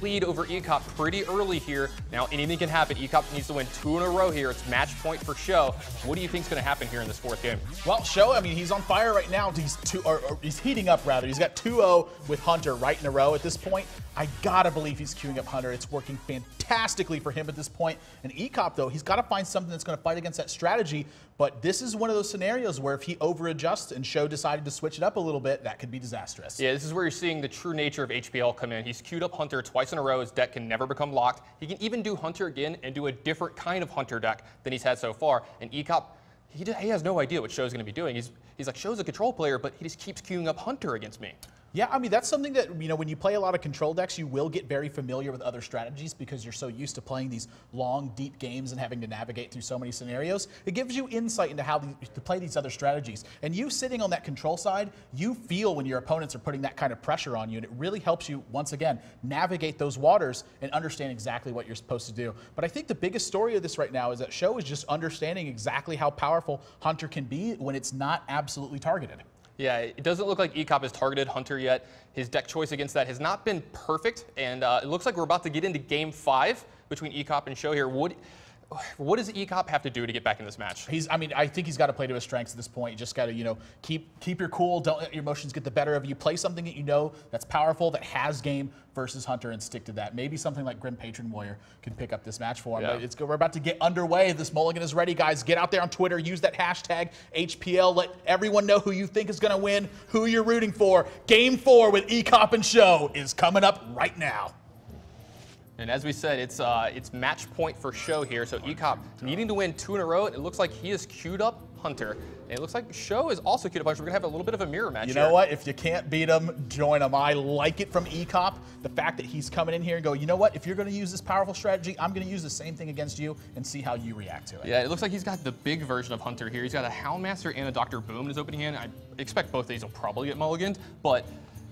lead over Ek0p pretty early here. Now anything can happen. Ek0p needs to win 2 in a row here. It's match point for Sjow. What do you think is going to happen here in this 4th game? Well, Sjow, I mean, he's on fire right now. He's heating up, rather. He's got 2-0 with Hunter right in a row at this point. I gotta believe he's queuing up Hunter. It's working fantastically for him at this point. And Ek0p, though, he's got to find something that's going to fight against that strategy. But this is one of those scenarios where if he over-adjusts and Sjow decided to switch it up a little bit, that could be disastrous. Yeah, this is where you're seeing the true nature of HPL come in. He's queued up Hunter twice in a row. His deck can never become locked. He can even do Hunter again and do a different kind of Hunter deck than he's had so far. And Ek0p, he has no idea what Show's going to be doing. He's like, Show's a control player, but he just keeps queuing up Hunter against me. Yeah, I mean, that's something that, you know, when you play a lot of control decks, you will get very familiar with other strategies because you're so used to playing these long, deep games and having to navigate through so many scenarios. It gives you insight into how to play these other strategies. And you sitting on that control side, you feel when your opponents are putting that kind of pressure on you, and it really helps you, once again, navigate those waters and understand exactly what you're supposed to do. But I think the biggest story of this right now is that Sjow is just understanding exactly how powerful Hunter can be when it's not absolutely targeted. Yeah, it doesn't look like Ek0p has targeted Hunter yet. His deck choice against that has not been perfect, and it looks like we're about to get into Game 5 between Ek0p and Sjow here. What does Ek0p have to do to get back in this match? I think he's got to play to his strengths at this point. You just got to, you know, keep your cool. Don't let your emotions get the better of you. Play something that you know that's powerful, that has game versus Hunter, and stick to that. Maybe something like Grim Patron Warrior can pick up this match for him. Yeah. But we're about to get underway. This mulligan is ready, guys. Get out there on Twitter. Use that hashtag HPL. Let everyone know who you think is going to win, who you're rooting for. Game 4 with Ek0p and Sjow is coming up right now. And as we said, it's match point for Sjow here. So Ek0p needing to win 2 in a row. It looks like he has queued up Hunter. And it looks like Sjow is also queued up Hunter. We're going to have a little bit of a mirror match here. You know what? If you can't beat him, join him. I like it from Ek0p. The fact that he's coming in here and go, you know what? If you're going to use this powerful strategy, I'm going to use the same thing against you and see how you react to it. Yeah, it looks like he's got the big version of Hunter here. He's got a Houndmaster and a Dr. Boom in his opening hand. I expect both of these will probably get mulliganed, but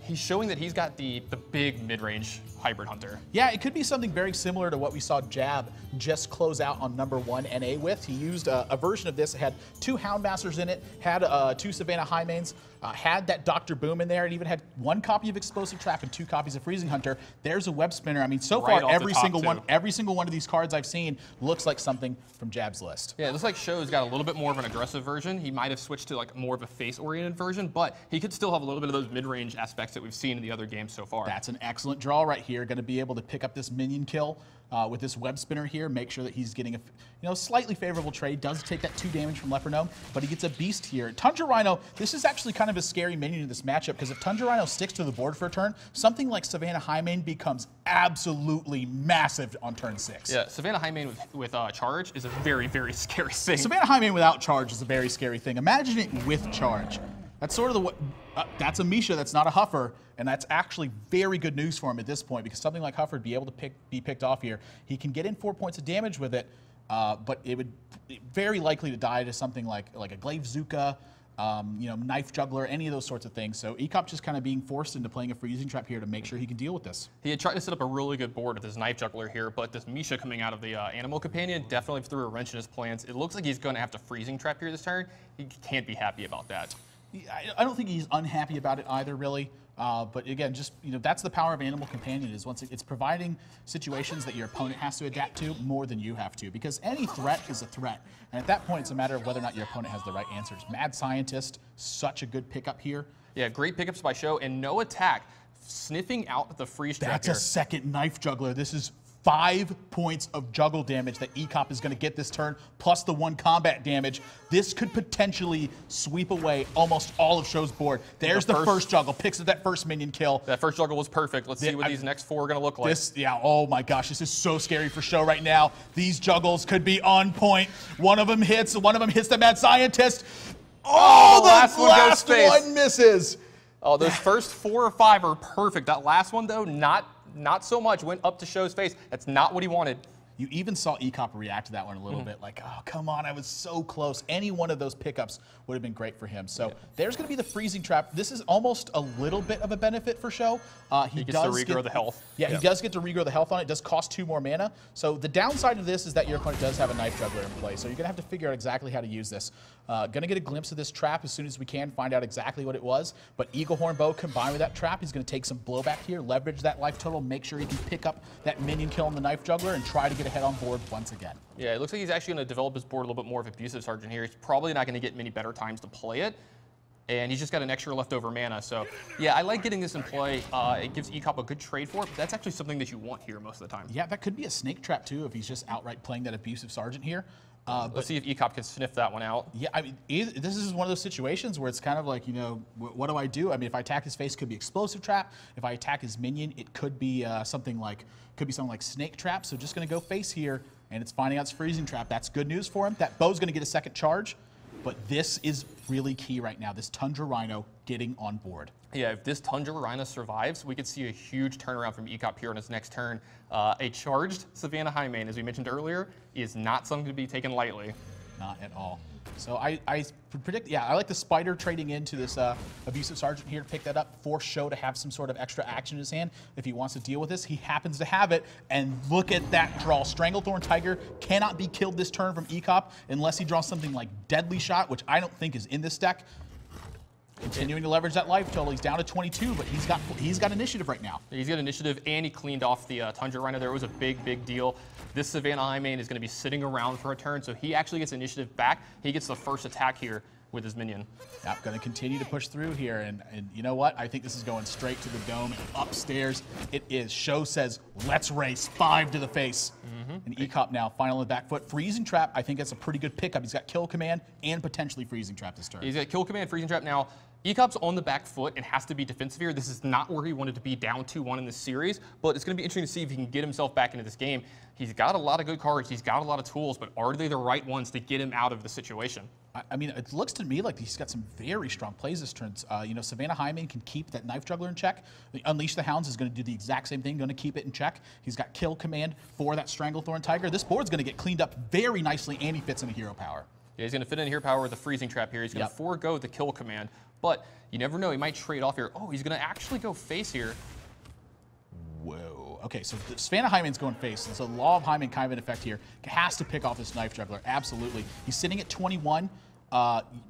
he's showing that he's got the big mid-range hybrid Hunter. Yeah, it could be something very similar to what we saw Jab just close out on #1 NA with. He used a version of this. It had 2 Houndmasters in it, had 2 Savannah High Mains, had that Dr. Boom in there, and even had 1 copy of Explosive Trap and 2 copies of Freezing Hunter. There's a web spinner. I mean, so far every single one of these cards I've seen looks like something from Jab's list. Yeah, it looks like Show's got a little bit more of an aggressive version. He might have switched to like more of a face-oriented version, but he could still have a little bit of those mid-range aspects that we've seen in the other games so far. That's an excellent draw right here. Going to be able to pick up this minion kill with this web spinner here. Make sure that he's getting a slightly favorable trade. Does take that 2 damage from Leper Gnome, but he gets a beast here. Tundra Rhino, this is actually kind of a scary minion in this matchup because if Tundra Rhino sticks to the board for a turn, something like Savannah Highmane becomes absolutely massive on turn 6. Yeah, Savannah Highmane with charge is a very, very scary thing. Savannah Highmane without charge is a very scary thing. Imagine it with charge. That's sort of that's a Misha, that's not a Huffer, and that's actually very good news for him at this point because something like Huffer would be able to be picked off here. He can get in 4 points of damage with it, but it would very likely to die to something like a Glaive Zuka, Knife Juggler, any of those sorts of things. So Ek0p just kind of being forced into playing a Freezing Trap here to make sure he can deal with this. He had tried to set up a really good board with his Knife Juggler here, but this Misha coming out of the Animal Companion definitely threw a wrench in his plans. It looks like he's going to have to Freezing Trap here this turn. He can't be happy about that. I don't think he's unhappy about it either, really. But again, just that's the power of Animal Companion is once it's providing situations that your opponent has to adapt to more than you have to, because any threat is a threat, and at that point, it's a matter of whether or not your opponent has the right answers. Mad Scientist, such a good pickup here. Yeah, great pickups by Sjow and no attack, sniffing out the freeze trap. That's a second Knife Juggler. This is 5 points of juggle damage that Ek0p is going to get this turn, plus the 1 combat damage. This could potentially sweep away almost all of Show's board. There's the first juggle, picks up that first minion kill. That first juggle was perfect. Let's see what these next 4 are going to look like. Oh my gosh, this is so scary for Sjow right now. These juggles could be on point. One of them hits the Mad Scientist. Oh, the last one misses. Oh, those first 4 or 5 are perfect. That last one, though, not so much. Went up to Show's face. That's not what he wanted. You even saw Ek0p react to that one a little bit, like, oh, come on, I was so close. Any one of those pickups would have been great for him. So there's going to be the Freezing Trap. This is almost a little bit of a benefit for Sjow. He gets to regrow the health. Yeah, he does get to regrow the health on it. It does cost 2 more mana. So the downside of this is that your opponent does have a Knife Juggler in play. So you're going to have to figure out exactly how to use this. Gonna get a glimpse of this trap as soon as we can, find out exactly what it was. But Eagle Horn Bow combined with that trap, he's gonna take some blowback here, leverage that life total, make sure he can pick up that minion kill on the Knife Juggler and try to get ahead on board once again. Yeah, it looks like he's actually gonna develop his board a little bit more of Abusive Sergeant here. He's probably not gonna get many better times to play it. And he's just got an extra leftover mana. So, yeah, I like getting this in play. It gives Ek0p a good trade for it, but that's actually something that you want here most of the time. Yeah, that could be a snake trap, too, if he's just outright playing that Abusive Sergeant here. Let's see if Ek0p can sniff that one out. Yeah, I mean, this is one of those situations where it's kind of like, you know, what do I do? I mean, if I attack his face, it could be Explosive Trap. If I attack his minion, it could be something like Snake Trap. So just going to go face here, and it's finding out it's Freezing Trap. That's good news for him. That bow's going to get a second charge. But this is really key right now, this Tundra Rhino getting on board. Yeah, if this Tundra Rhino survives, we could see a huge turnaround from Ek0p here on his next turn. A charged Savannah Highmane, as we mentioned earlier, is not something to be taken lightly. Not at all. So I predict, yeah, I like the Spider trading into this Abusive Sergeant here to pick that up, force Sjow to have some sort of extra action in his hand if he wants to deal with this. He happens to have it, and look at that draw. Stranglethorn Tiger cannot be killed this turn from Ek0p unless he draws something like Deadly Shot, which I don't think is in this deck. Continuing to leverage that life total. He's down to 22, but he's got initiative right now. He's got initiative, and he cleaned off the Tundra Rhino there. It was a big deal. This Savannah Highmane is going to be sitting around for a turn, so he actually gets initiative back. He gets the first attack here with his minion. Yeah, going to continue to push through here, and you know what? I think this is going straight to the dome and upstairs. It is. Sjow says, let's race. 5 to the face. And Ek0p now final on the back foot. Freezing Trap, I think that's a pretty good pickup. He's got Kill Command and potentially Freezing Trap this turn. He's got Kill Command, Freezing Trap. Now, Ek0p's on the back foot and has to be defensive here. This is not where he wanted to be down 2-1 in this series, but it's going to be interesting to see if he can get himself back into this game. He's got a lot of good cards. He's got a lot of tools, but are they the right ones to get him out of the situation? I mean, it looks to me like he's got some very strong plays this turn. You know, Savannah Highmane can keep that Knife Juggler in check. Unleash the Hounds is going to do the exact same thing, going to keep it in check. He's got Kill Command for that Stranglethorn Tiger. This board's going to get cleaned up very nicely, and he fits into Hero Power. Yeah, he's going to fit in Hero Power with the Freezing Trap here. He's going to forego the Kill Command, but you never know. He might trade off here. Oh, he's going to actually go face here. Whoa. Okay, so Savannah Highmane's going face. So the Law of Highmane kind of in effect here. Has to pick off this Knife Juggler. Absolutely. He's sitting at 21.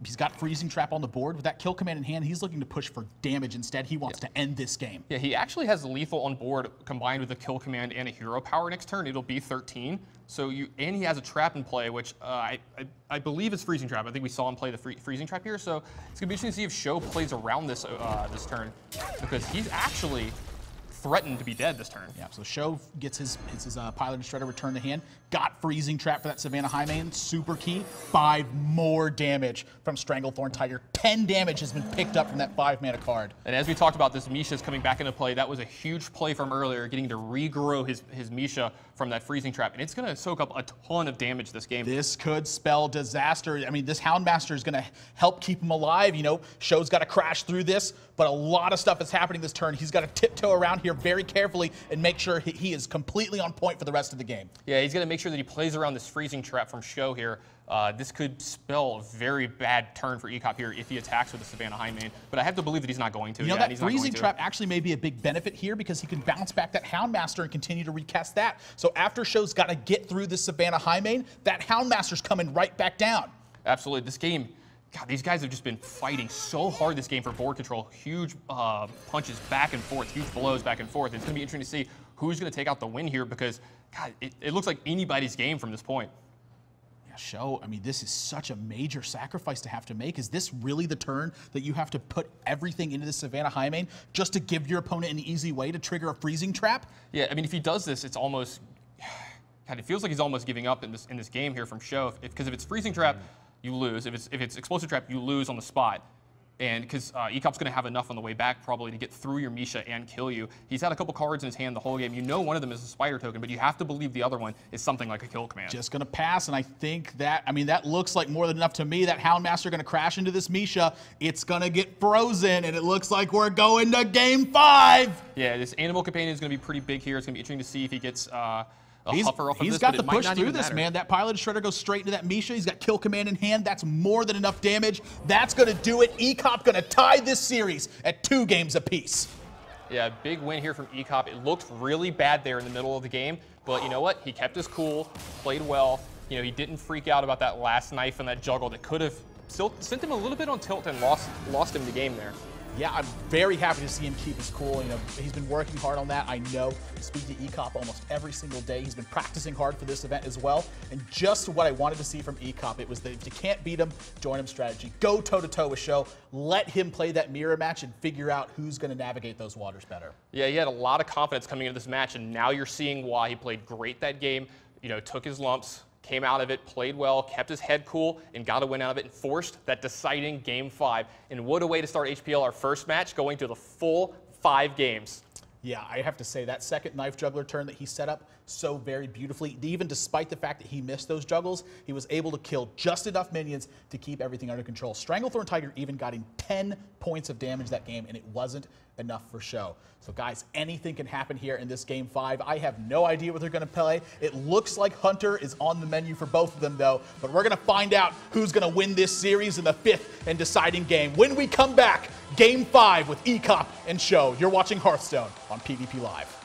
He's got Freezing Trap on the board. With that Kill Command in hand, he's looking to push for damage instead. He wants to end this game. Yeah, he actually has lethal on board combined with a Kill Command and a Hero Power next turn. It'll be 13. So and he has a trap in play, which I believe is Freezing Trap. I think we saw him play the Freezing Trap here. So it's gonna be interesting to see if Sjow plays around this this turn, because he's actually threatened to be dead this turn. Yeah, so Sjow gets his Pilot and Shredder return to hand. Got Freezing Trap for that Savannah Highmane. Super key. 5 more damage from Stranglethorn Tiger. 10 damage has been picked up from that 5-mana card. And as we talked about, this Misha's coming back into play. That was a huge play from earlier, getting to regrow his Misha from that Freezing Trap. And it's going to soak up a ton of damage this game. This could spell disaster. I mean, this Houndmaster is going to help keep him alive. You know, Sjow's got to crash through this, but a lot of stuff is happening this turn. He's got to tiptoe around here very carefully and make sure he is completely on point for the rest of the game. Yeah, he's going to make sure that he plays around this Freezing Trap from Sjow here. This could spell a very bad turn for Ek0p here if he attacks with the Savannah Highmane, but I have to believe that he's not going to. You know, that Freezing Trap actually may be a big benefit here because he can bounce back that Houndmaster and continue to recast that. So after Sjow's got to get through this Savannah Highmane, that Houndmaster's coming right back down. Absolutely. This game, God, these guys have just been fighting so hard this game for board control. Huge punches back and forth, huge blows back and forth. It's going to be interesting to see who's going to take out the win here because, God, it looks like anybody's game from this point. Yeah, Sjow, I mean, this is such a major sacrifice to have to make. Is this really the turn that you have to put everything into the Savannah Highmane just to give your opponent an easy way to trigger a Freezing Trap? Yeah, I mean, if he does this, it's almost, God, it feels like he's almost giving up in this game here from Sjow. Because if it's Freezing Trap, you lose. If it's Explosive Trap, you lose on the spot. And because Ek0p's going to have enough on the way back probably to get through your Misha and kill you. He's had a couple cards in his hand the whole game. You know one of them is a Spider token, but you have to believe the other one is something like a Kill Command. Just going to pass, and I think that, I mean, that looks like more than enough to me. That Houndmaster going to crash into this Misha. It's going to get frozen, and it looks like we're going to Game 5. Yeah, this Animal Companion is going to be pretty big here. It's going to be interesting to see if he gets He's got the push through this, man. That Pilot Shredder goes straight into that Misha. He's got Kill Command in hand. That's more than enough damage. That's going to do it. Ek0p going to tie this series at 2 games apiece. Yeah, big win here from Ek0p. It looked really bad there in the middle of the game, but you know what? He kept his cool, played well. You know, he didn't freak out about that last knife and that juggle that could have sent him a little bit on tilt and lost him the game there. Yeah, I'm very happy to see him keep his cool. You know, he's been working hard on that. I know. Speak to Ek0p almost every single day. He's been practicing hard for this event as well. And just what I wanted to see from Ek0p, it was that if you can't beat him, join him strategy. Go toe-to-toe with Sjow. Let him play that mirror match and figure out who's going to navigate those waters better. Yeah, he had a lot of confidence coming into this match, and now you're seeing why. He played great that game, you know, took his lumps, came out of it, played well, kept his head cool, and got a win out of it, and forced that deciding Game 5. And what a way to start HPL, our first match, going to the full 5 games. Yeah, I have to say, that second knife juggler turn that he set up so very beautifully, even despite the fact that he missed those juggles, he was able to kill just enough minions to keep everything under control. Stranglethorn Tiger even got him 10 points of damage that game, and it wasn't enough for Sjow. So guys, anything can happen here in this Game 5. I have no idea what they're going to play. It looks like Hunter is on the menu for both of them, though, but we're going to find out who's going to win this series in the 5th and deciding game. When we come back, Game 5 with Ek0p and Sjow. You're watching Hearthstone on PvP Live.